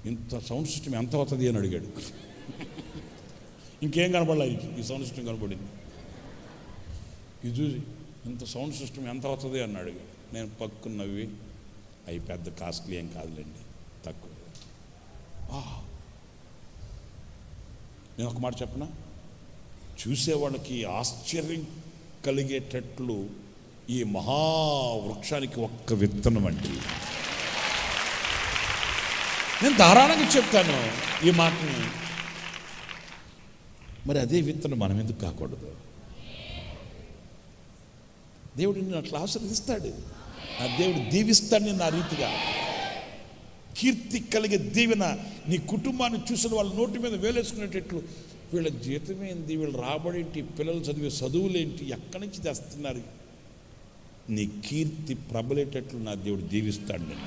ఇంత sound system ఎంత అవుతుంది అని అడిగాడు. ఇంకేం కనపడలే, ఈ సౌండ్ సిస్టమ్ కనపడింది. ఇది చూసి ఇంత సౌండ్ సిస్టమ్ ఎంత అవుతుంది అని అడిగాడు. నేను పక్కున్నవి అవి పెద్ద కాస్ట్లీ ఏం కాదులేండి, తక్కువ. నేను ఒక మాట చెప్పనా, చూసేవాళ్ళకి ఆశ్చర్యం కలిగేటట్లు ఈ మహావృక్షానికి ఒక్క విత్తనం అండి. నేను ధారాళంగా చెప్తాను ఈ మాటని. మరి అదే విత్తనం మనం ఎందుకు కాకూడదు? దేవుడు నిన్ను అట్లా ఆశీర్వదిస్తాడు, ఆ దేవుడు దీవిస్తాడు నిన్ను ఆ రీతిగా. కీర్తి కలిగే దీవెన నీ కుటుంబాన్ని చూసిన వాళ్ళ నోటి మీద వేలేసుకునేటట్లు, వీళ్ళ జీతమేంటి, వీళ్ళు రాబడేంటి, పిల్లలు చదివే చదువులేంటి, ఎక్కడి నుంచి తెస్తున్నారు, నీ కీర్తి ప్రబలేటట్లు నా దేవుడు దీవిస్తాడు నేను.